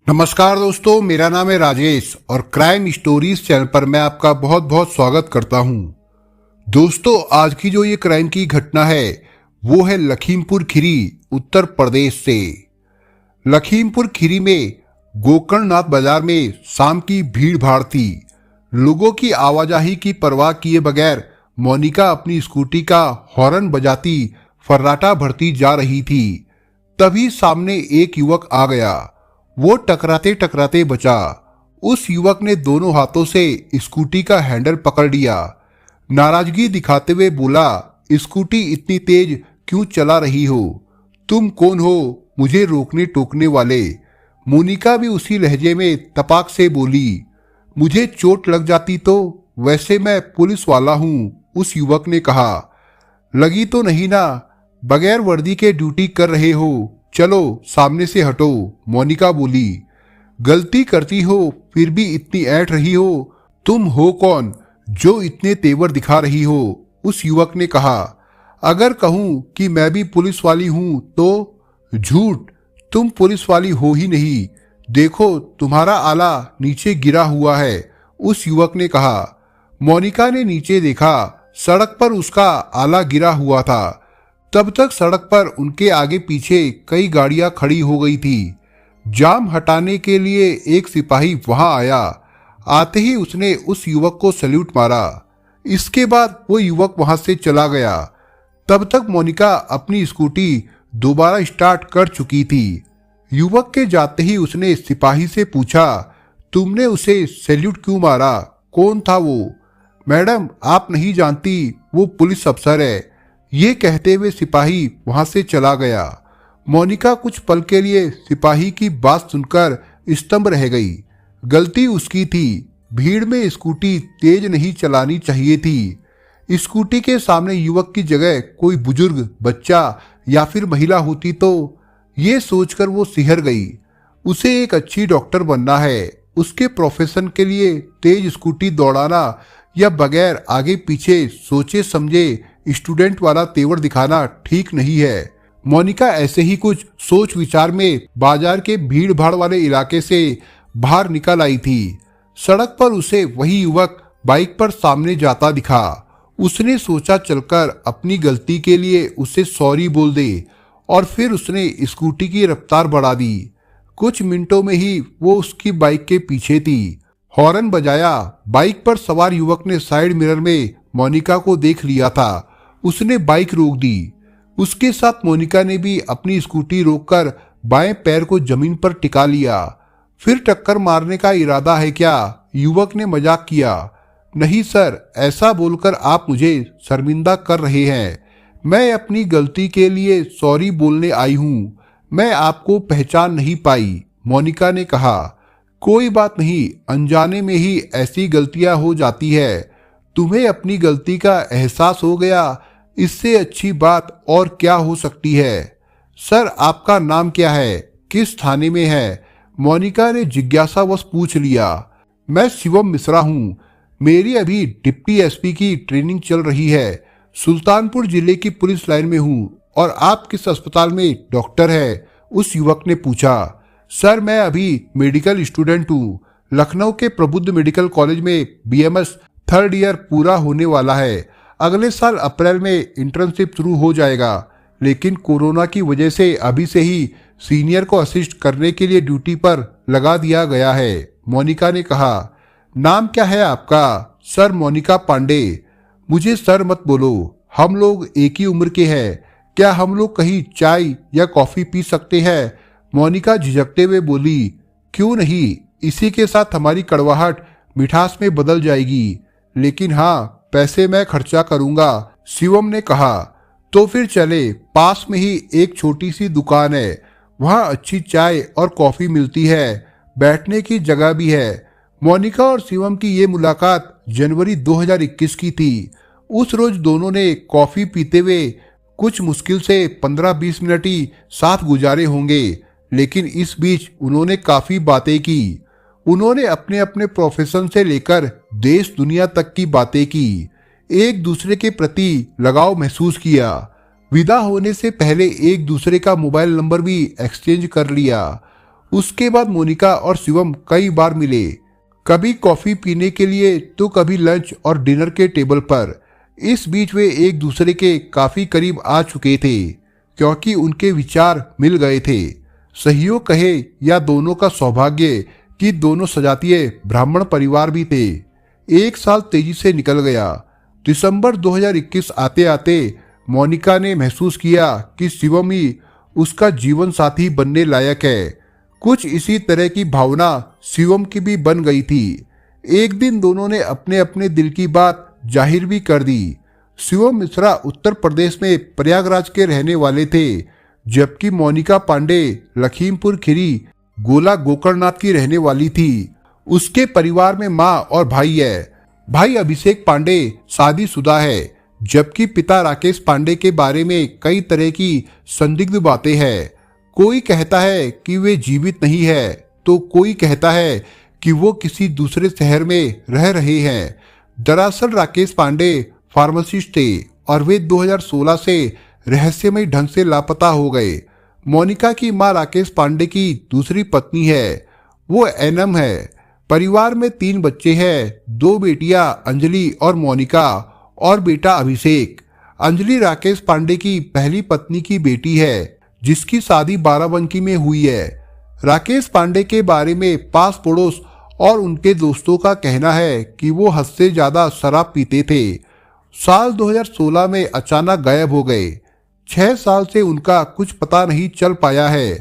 नमस्कार दोस्तों, मेरा नाम है राजेश और क्राइम स्टोरीज चैनल पर मैं आपका बहुत बहुत स्वागत करता हूं। दोस्तों, आज की जो ये क्राइम की घटना है वो है लखीमपुर खीरी, उत्तर प्रदेश से। लखीमपुर खीरी में गोकर्णनाथ बाजार में शाम की भीड़ भाड़ थी। लोगों की आवाजाही की परवाह किए बगैर मोनिका अपनी स्कूटी का हॉर्न बजाती फर्राटा भरती जा रही थी। तभी सामने एक युवक आ गया। वो टकराते टकराते बचा। उस युवक ने दोनों हाथों से स्कूटी का हैंडल पकड़ लिया। नाराजगी दिखाते हुए बोला, स्कूटी इतनी तेज क्यों चला रही हो? तुम कौन हो मुझे रोकने टोकने वाले? मोनिका भी उसी लहजे में तपाक से बोली, मुझे चोट लग जाती तो? वैसे मैं पुलिस वाला हूं, उस युवक ने कहा। लगी तो नहीं ना? बगैर वर्दी के ड्यूटी कर रहे हो, चलो सामने से हटो, मोनिका बोली। गलती करती हो फिर भी इतनी ऐंठ रही हो? तुम हो कौन जो इतने तेवर दिखा रही हो? उस युवक ने कहा। अगर कहूं कि मैं भी पुलिस वाली हूं तो? झूठ, तुम पुलिस वाली हो ही नहीं। देखो तुम्हारा आला नीचे गिरा हुआ है, उस युवक ने कहा। मोनिका ने नीचे देखा, सड़क पर उसका आला गिरा हुआ था। तब तक सड़क पर उनके आगे पीछे कई गाड़ियां खड़ी हो गई थी। जाम हटाने के लिए एक सिपाही वहां आया। आते ही उसने उस युवक को सैल्यूट मारा। इसके बाद वो युवक वहां से चला गया। तब तक मोनिका अपनी स्कूटी दोबारा स्टार्ट कर चुकी थी। युवक के जाते ही उसने सिपाही से पूछा, तुमने उसे सैल्यूट क्यों मारा? कौन था वो? मैडम, आप नहीं जानती, वो पुलिस अफसर है। ये कहते हुए सिपाही वहां से चला गया। मोनिका कुछ पल के लिए सिपाही की बात सुनकर स्तंभ रह गई। गलती उसकी थी। भीड़ में स्कूटी तेज नहीं चलानी चाहिए थी। स्कूटी के सामने युवक की जगह कोई बुजुर्ग, बच्चा या फिर महिला होती तो? ये सोचकर वो सिहर गई। उसे एक अच्छी डॉक्टर बनना है। उसके प्रोफेशन के लिए तेज स्कूटी दौड़ाना या बगैर आगे पीछे सोचे समझे स्टूडेंट वाला तेवर दिखाना ठीक नहीं है। मोनिका ऐसे ही कुछ सोच विचार में बाजार के भीड़ भाड़ वाले इलाके से बाहर निकल आई थी। सड़क पर उसे वही युवक बाइक पर सामने जाता दिखा। उसने सोचा चलकर अपनी गलती के लिए उसे सॉरी बोल दे और फिर उसने स्कूटी की रफ्तार बढ़ा दी। कुछ मिनटों में ही वो उसकी बाइक के पीछे थी। हॉर्न बजाया। बाइक पर सवार युवक ने साइड मिरर में मोनिका को देख लिया था। उसने बाइक रोक दी। उसके साथ मोनिका ने भी अपनी स्कूटी रोककर बाएं पैर को जमीन पर टिका लिया। फिर टक्कर मारने का इरादा है क्या? युवक ने मजाक किया। नहीं सर, ऐसा बोलकर आप मुझे शर्मिंदा कर रहे हैं। मैं अपनी गलती के लिए सॉरी बोलने आई हूं। मैं आपको पहचान नहीं पाई, मोनिका ने कहा। कोई बात नहीं, अनजाने में ही ऐसी गलतियां हो जाती है। तुम्हें अपनी गलती का एहसास हो गया, इससे अच्छी बात और क्या हो सकती है? सर, आपका नाम क्या है? किस थाने में है? मोनिका ने जिज्ञासावश पूछ लिया। मैं शिवम मिश्रा हूँ। मेरी अभी डिप्टी एसपी की ट्रेनिंग चल रही है। सुल्तानपुर जिले की पुलिस लाइन में हूँ। और आप किस अस्पताल में डॉक्टर है? उस युवक ने पूछा। सर, मैं अभी मेडिकल स्टूडेंट हूँ। लखनऊ के प्रबुद्ध मेडिकल कॉलेज में बीएमएस थर्ड ईयर पूरा होने वाला है। अगले साल अप्रैल में इंटर्नशिप शुरू हो जाएगा, लेकिन कोरोना की वजह से अभी से ही सीनियर को असिस्ट करने के लिए ड्यूटी पर लगा दिया गया है, मोनिका ने कहा। नाम क्या है आपका? सर, मोनिका पांडे। मुझे सर मत बोलो, हम लोग एक ही उम्र के हैं। क्या हम लोग कहीं चाय या कॉफी पी सकते हैं? मोनिका झिझकते हुए बोली। क्यों नहीं, इसी के साथ हमारी कड़वाहट मिठास में बदल जाएगी। लेकिन हाँ, पैसे मैं खर्चा करूंगा, शिवम ने कहा। तो फिर चले, पास में ही एक छोटी सी दुकान है। वहाँ अच्छी चाय और कॉफी मिलती है, बैठने की जगह भी है। मोनिका और शिवम की ये मुलाकात जनवरी 2021 की थी। उस रोज दोनों ने कॉफी पीते हुए कुछ मुश्किल से 15-20 मिनट ही साथ गुजारे होंगे, लेकिन इस बीच उन्होंने काफी बातें की। उन्होंने अपने अपने प्रोफेशन से लेकर देश दुनिया तक की बातें की। एक दूसरे के प्रति लगाव महसूस किया। विदा होने से पहले एक दूसरे का मोबाइल नंबर भी एक्सचेंज कर लिया। उसके बाद मोनिका और शिवम कई बार मिले, कभी कॉफी पीने के लिए तो कभी लंच और डिनर के टेबल पर। इस बीच वे एक दूसरे के काफी करीब आ चुके थे क्योंकि उनके विचार मिल गए थे। सहयोग कहे या दोनों का सौभाग्य कि दोनों सजातीय ब्राह्मण परिवार भी थे। एक साल तेजी से निकल गया। दिसंबर 2021 आते आते मोनिका ने महसूस किया कि शिवम ही उसका जीवन साथी बनने लायक है। कुछ इसी तरह की भावना शिवम की भी बन गई थी। एक दिन दोनों ने अपने अपने दिल की बात जाहिर भी कर दी। शिवम मिश्रा उत्तर प्रदेश में प्रयागराज के रहने वाले थे, जबकि मोनिका पांडे लखीमपुर खीरी गोला गोकर्णनाथ की रहने वाली थी। उसके परिवार में माँ और भाई है। भाई अभिषेक पांडे शादीशुदा है, जबकि पिता राकेश पांडे के बारे में कई तरह की संदिग्ध बातें हैं। कोई कहता है कि वे जीवित नहीं है तो कोई कहता है कि वो किसी दूसरे शहर में रह रहे हैं। दरअसल राकेश पांडे फार्मासिस्ट थे और वे 2016 से रहस्यमय ढंग से लापता हो गए। मोनिका की मां राकेश पांडे की दूसरी पत्नी है, वो एनम है। परिवार में 3 बच्चे हैं, 2 बेटियां अंजलि और मोनिका और बेटा अभिषेक। अंजलि राकेश पांडे की पहली पत्नी की बेटी है, जिसकी शादी बाराबंकी में हुई है। राकेश पांडे के बारे में पास पड़ोस और उनके दोस्तों का कहना है कि वो हद से ज्यादा शराब पीते थे। साल 2016 में अचानक गायब हो गए। 6 साल से उनका कुछ पता नहीं चल पाया है।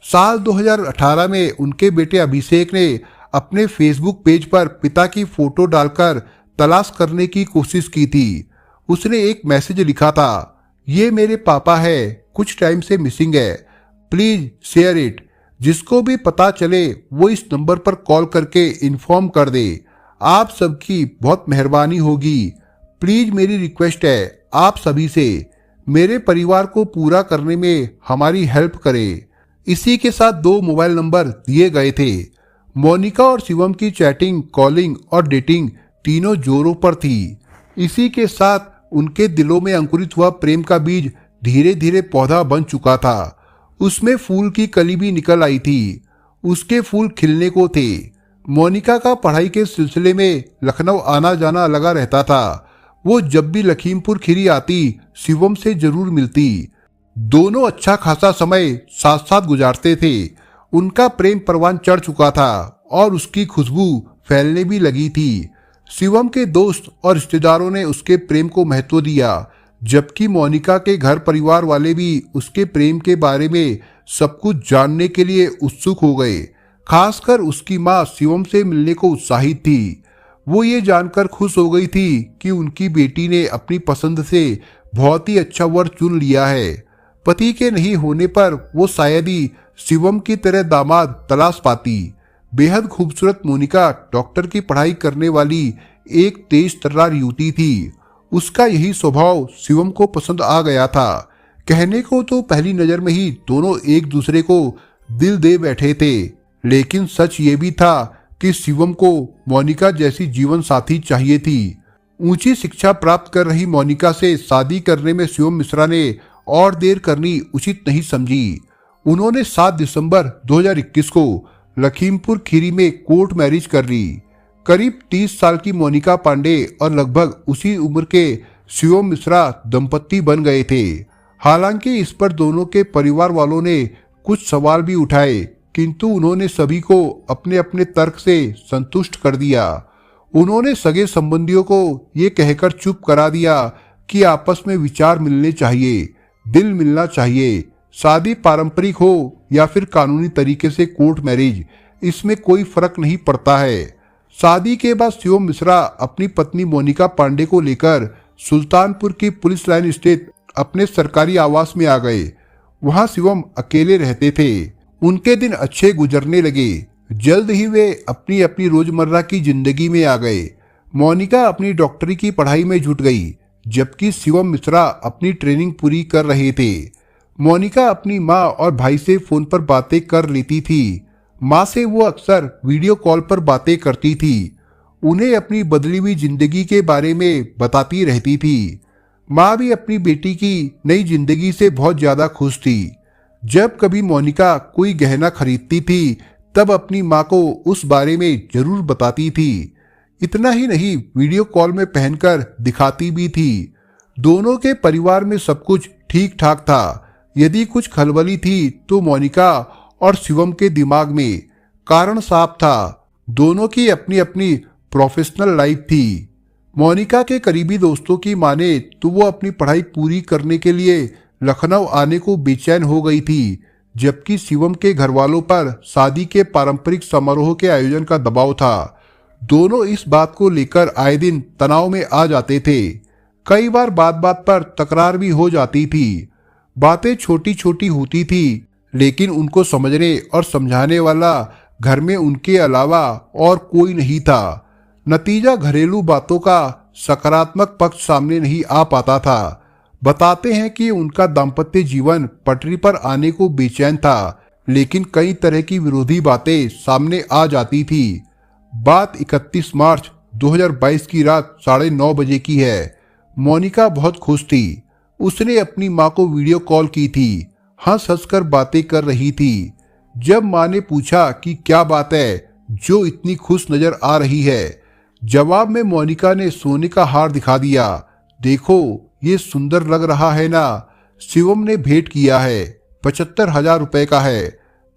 साल 2018 में उनके बेटे अभिषेक ने अपने फेसबुक पेज पर पिता की फोटो डालकर तलाश करने की कोशिश की थी। उसने एक मैसेज लिखा था, ये मेरे पापा है, कुछ टाइम से मिसिंग है, प्लीज शेयर इट। जिसको भी पता चले वो इस नंबर पर कॉल करके इन्फॉर्म कर दे। आप सबकी बहुत मेहरबानी होगी। प्लीज मेरी रिक्वेस्ट है आप सभी से, मेरे परिवार को पूरा करने में हमारी हेल्प करें। इसी के साथ 2 मोबाइल नंबर दिए गए थे। मोनिका और शिवम की चैटिंग, कॉलिंग और डेटिंग तीनों जोरों पर थी। इसी के साथ उनके दिलों में अंकुरित हुआ प्रेम का बीज धीरे धीरे पौधा बन चुका था। उसमें फूल की कली भी निकल आई थी। उसके फूल खिलने को थे। मोनिका का पढ़ाई के सिलसिले में लखनऊ आना जाना लगा रहता था। वो जब भी लखीमपुर खीरी आती शिवम से जरूर मिलती। दोनों अच्छा खासा समय साथ साथ गुजारते थे। उनका प्रेम परवान चढ़ चुका था और उसकी खुशबू फैलने भी लगी थी। शिवम के दोस्त और रिश्तेदारों ने उसके प्रेम को महत्व दिया, जबकि मोनिका के घर परिवार वाले भी उसके प्रेम के बारे में सब कुछ जानने के लिए उत्सुक हो गए। खासकर उसकी मां शिवम से मिलने को उत्साहित थी। वो ये जानकर खुश हो गई थी कि उनकी बेटी ने अपनी पसंद से बहुत ही अच्छा वर चुन लिया है। पति के नहीं होने पर वो शायद ही शिवम की तरह दामाद तलाश पाती। बेहद खूबसूरत मोनिका डॉक्टर की पढ़ाई करने वाली एक तेज तर्रार युवती थी। उसका यही स्वभाव शिवम को पसंद आ गया था। कहने को तो पहली नजर में ही दोनों एक दूसरे को दिल दे बैठे थे, लेकिन सच ये भी था कि शिवम को मोनिका जैसी जीवन साथी चाहिए थी। ऊंची शिक्षा प्राप्त कर रही मोनिका से शादी करने में शिवम मिश्रा ने और देर करनी उचित नहीं समझी। उन्होंने 7 दिसंबर 2021 को लखीमपुर खीरी में कोर्ट मैरिज कर ली। करीब 30 साल की मोनिका पांडे और लगभग उसी उम्र के शिवम मिश्रा दंपत्ति बन गए थे। हालांकि इस पर दोनों के परिवार वालों ने कुछ सवाल भी उठाए, किंतु उन्होंने सभी को अपने अपने तर्क से संतुष्ट कर दिया। उन्होंने सगे संबंधियों को ये कहकर चुप करा दिया कि आपस में विचार मिलने चाहिए, दिल मिलना चाहिए। शादी पारंपरिक हो या फिर कानूनी तरीके से कोर्ट मैरिज, इसमें कोई फर्क नहीं पड़ता है। शादी के बाद शिवम मिश्रा अपनी पत्नी मोनिका पांडे को लेकर सुल्तानपुर की पुलिस लाइन स्थित अपने सरकारी आवास में आ गए। वहां शिवम अकेले रहते थे। उनके दिन अच्छे गुजरने लगे। जल्द ही वे अपनी अपनी रोजमर्रा की जिंदगी में आ गए। मोनिका अपनी डॉक्टरी की पढ़ाई में जुट गई, जबकि शिवम मिश्रा अपनी ट्रेनिंग पूरी कर रहे थे। मोनिका अपनी माँ और भाई से फोन पर बातें कर लेती थी। माँ से वो अक्सर वीडियो कॉल पर बातें करती थी। उन्हें अपनी बदली हुई जिंदगी के बारे में बताती रहती थी। माँ भी अपनी बेटी की नई जिंदगी से बहुत ज्यादा खुश थी। जब कभी मोनिका कोई गहना खरीदती थी तब अपनी माँ को उस बारे में जरूर बताती थी। इतना ही नहीं, वीडियो कॉल में पहनकर दिखाती भी थी। दोनों के परिवार में सब कुछ ठीक ठाक था। यदि कुछ खलबली थी तो मोनिका और शिवम के दिमाग में। कारण साफ था, दोनों की अपनी अपनी प्रोफेशनल लाइफ थी। मोनिका के करीबी दोस्तों की माने तो वो अपनी पढ़ाई पूरी करने के लिए लखनऊ आने को बेचैन हो गई थी, जबकि शिवम के घर वालों पर शादी के पारंपरिक समारोह के आयोजन का दबाव था। दोनों इस बात को लेकर आए दिन तनाव में आ जाते थे। कई बार बात बात पर तकरार भी हो जाती थी। बातें छोटी छोटी होती थी, लेकिन उनको समझने और समझाने वाला घर में उनके अलावा और कोई नहीं था। नतीजा घरेलू बातों का सकारात्मक पक्ष सामने नहीं आ पाता था। बताते हैं कि उनका दाम्पत्य जीवन पटरी पर आने को बेचैन था, लेकिन कई तरह की विरोधी बातें सामने आ जाती थी। बात 31 मार्च 2022 की रात 9:30 बजे की है। मोनिका बहुत खुश थी। उसने अपनी माँ को वीडियो कॉल की थी। हंस हंस कर बातें कर रही थी। जब माँ ने पूछा कि क्या बात है जो इतनी खुश नजर आ रही है, जवाब में मोनिका ने सोने का हार दिखा दिया। देखो ये सुंदर लग रहा है ना, शिवम ने भेंट किया है, 75,000 रुपए का है,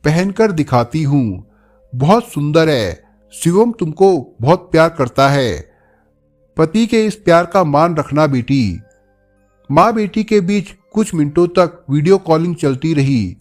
पहनकर दिखाती हूँ। बहुत सुंदर है, शिवम तुमको बहुत प्यार करता है। पति के इस प्यार का मान रखना बेटी। माँ बेटी के बीच कुछ मिनटों तक वीडियो कॉलिंग चलती रही।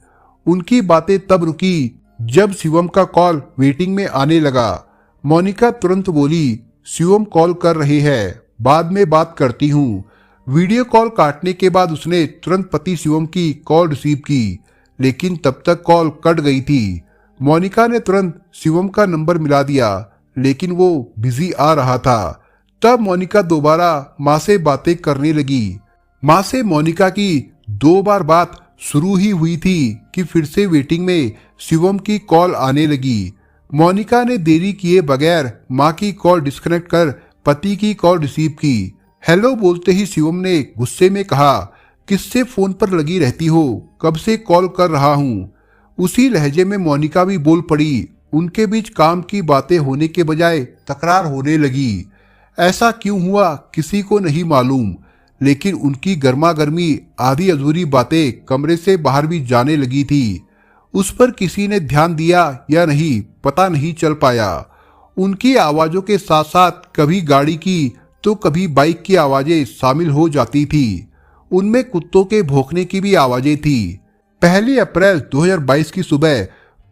उनकी बातें तब रुकी जब शिवम का कॉल वेटिंग में आने लगा। मोनिका तुरंत बोली, शिवम कॉल कर रहे हैं, बाद में बात करती हूँ। वीडियो कॉल काटने के बाद उसने तुरंत पति शिवम की कॉल रिसीव की, लेकिन तब तक कॉल कट गई थी। मोनिका ने तुरंत शिवम का नंबर मिला दिया, लेकिन वो बिजी आ रहा था। तब मोनिका दोबारा माँ से बातें करने लगी। माँ से मोनिका की 2 बार बात शुरू ही हुई थी कि फिर से वेटिंग में शिवम की कॉल आने लगी। मोनिका ने देरी किए बगैर माँ की कॉल डिस्कनेक्ट कर पति की कॉल रिसीव की। हेलो बोलते ही शिवम ने गुस्से में कहा, किससे फोन पर लगी रहती हो, कब से कॉल कर रहा हूँ। उसी लहजे में मोनिका भी बोल पड़ी। उनके बीच काम की बातें होने के बजाय तकरार होने लगी। ऐसा क्यों हुआ किसी को नहीं मालूम, लेकिन उनकी गर्मा गर्मी आधी अधूरी बातें कमरे से बाहर भी जाने लगी थी। उस पर किसी ने ध्यान दिया या नहीं पता नहीं चल पाया। उनकी आवाजों के साथ साथ कभी गाड़ी की तो कभी बाइक की आवाजें शामिल हो जाती थी। उनमें कुत्तों के भौंकने की भी आवाजें थी। 1 अप्रैल 2022 की सुबह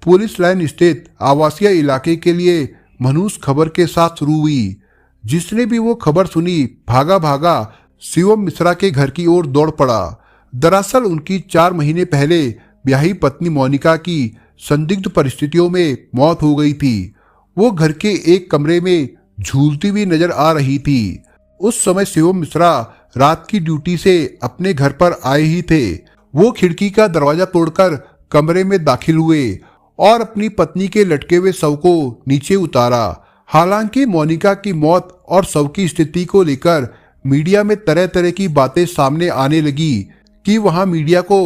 पुलिस लाइन स्थित आवासीय इलाके के लिए मनुष्य खबर के साथ शुरू हुई। जिसने भी वो खबर सुनी भागा भागा शिवम मिश्रा के घर की ओर दौड़ पड़ा। दरअसल उनकी 4 महीने पहले ब्याही पत्नी मोनिका की संदिग्ध परिस्थितियों में मौत हो गई थी। वो घर के एक कमरे में झूलती हुई नजर आ रही थी। उस समय शिवम मिश्रा रात की ड्यूटी से अपने घर पर आए ही थे। वो खिड़की का दरवाजा तोड़कर कमरे में दाखिल हुए और अपनी पत्नी के लटके हुए शव को नीचे उतारा। हालांकि मोनिका की मौत और शव की स्थिति को लेकर मीडिया में तरह तरह की बातें सामने आने लगी कि वहां मीडिया को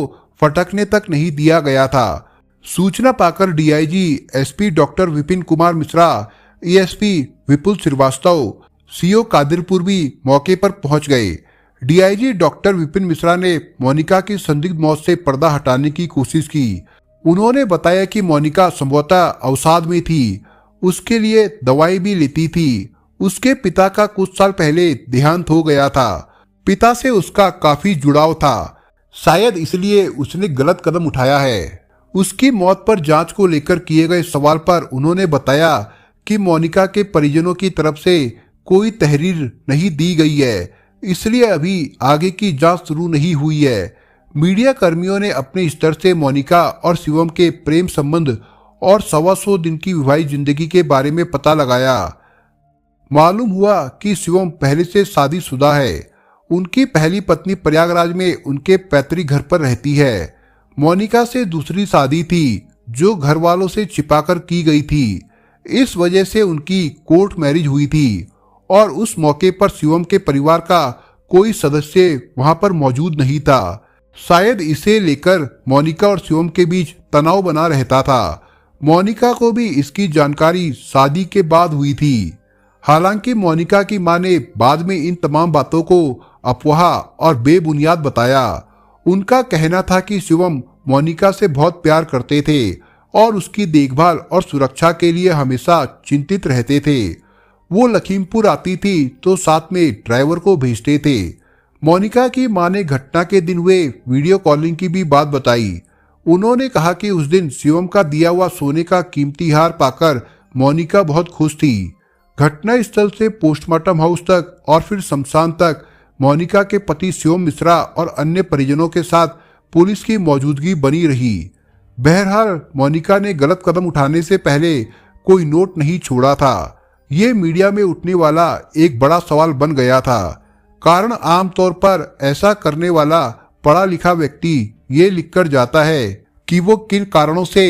फटकने तक नहीं दिया गया था। सूचना पाकर DIG SP doctor Vipin Kumar Mishra, ASP Vipul Srivastava, CO Kadirpur भी मौके पर पहुंच गए। डीआईजी डॉक्टर विपिन मिश्रा ने मोनिका की संदिग्ध मौत से पर्दा हटाने की कोशिश की। उन्होंने बताया कि मोनिका संभवतः अवसाद में थी, उसके लिए दवाई भी लेती थी। उसके पिता का कुछ साल पहले देहांत हो गया था। पिता से उसका काफी जुड़ाव था, शायद इसलिए उसने गलत कदम उठाया है। उसकी मौत पर जांच को लेकर किए गए सवाल पर उन्होंने बताया कि मोनिका के परिजनों की तरफ से कोई तहरीर नहीं दी गई है, इसलिए अभी आगे की जांच शुरू नहीं हुई है। मीडिया कर्मियों ने अपने स्तर से मोनिका और शिवम के प्रेम संबंध और 125 दिन की विवाहित जिंदगी के बारे में पता लगाया। मालूम हुआ कि शिवम पहले से शादीशुदा है। उनकी पहली पत्नी प्रयागराज में उनके पैतृक घर पर रहती है। मोनिका से दूसरी शादी थी जो घर वालों से छिपाकर की गई थी। इस वजह से उनकी कोर्ट मैरिज हुई थी और उस मौके पर शिवम के परिवार का कोई सदस्य वहां पर मौजूद नहीं था। शायद इसे लेकर मोनिका और शिवम के बीच तनाव बना रहता था। मोनिका को भी इसकी जानकारी शादी के बाद हुई थी। हालांकि मोनिका की मां ने बाद में इन तमाम बातों को अफवाह और बेबुनियाद बताया। उनका कहना था कि शिवम मोनिका से बहुत प्यार करते थे और उसकी देखभाल और सुरक्षा के लिए हमेशा चिंतित रहते थे। वो लखीमपुर आती थी तो साथ में ड्राइवर को भेजते थे। मोनिका की मां ने घटना के दिन हुए वीडियो कॉलिंग की भी बात बताई। उन्होंने कहा कि उस दिन शिवम का दिया हुआ सोने का कीमती हार पाकर मोनिका बहुत खुश थी। घटना स्थल से पोस्टमार्टम हाउस तक और फिर शमशान तक मोनिका के पति शिवम मिश्रा और अन्य परिजनों के साथ पुलिस की मौजूदगी बनी रही। बहरहाल मोनिका ने गलत कदम उठाने से पहले कोई नोट नहीं छोड़ा था। ये मीडिया में उठने वाला एक बड़ा सवाल बन गया था। कारण आमतौर पर ऐसा करने वाला पढ़ा लिखा व्यक्ति ये लिखकर जाता है कि वो किन कारणों से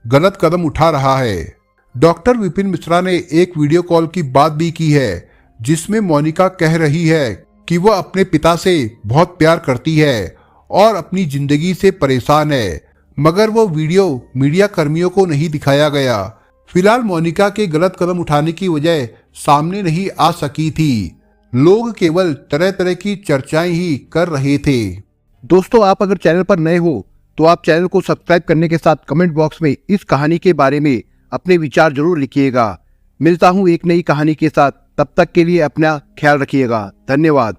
गलत कदम उठा रहा है। डॉक्टर विपिन मिश्रा ने एक वीडियो कॉल की बात भी की है जिसमें मोनिका कह रही है कि वह अपने पिता से बहुत प्यार करती है और अपनी जिंदगी से परेशान है, मगर वो वीडियो मीडिया कर्मियों को नहीं दिखाया गया। फिलहाल मोनिका के गलत कदम उठाने की वजह सामने नहीं आ सकी थी। लोग केवल तरह तरह की चर्चाएं ही कर रहे थे। दोस्तों, आप अगर चैनल पर नए हो तो आप चैनल को सब्सक्राइब करने के साथ कमेंट बॉक्स में इस कहानी के बारे में अपने विचार जरूर लिखिएगा। मिलता हूं एक नई कहानी के साथ, तब तक के लिए अपना ख्याल रखिएगा। धन्यवाद।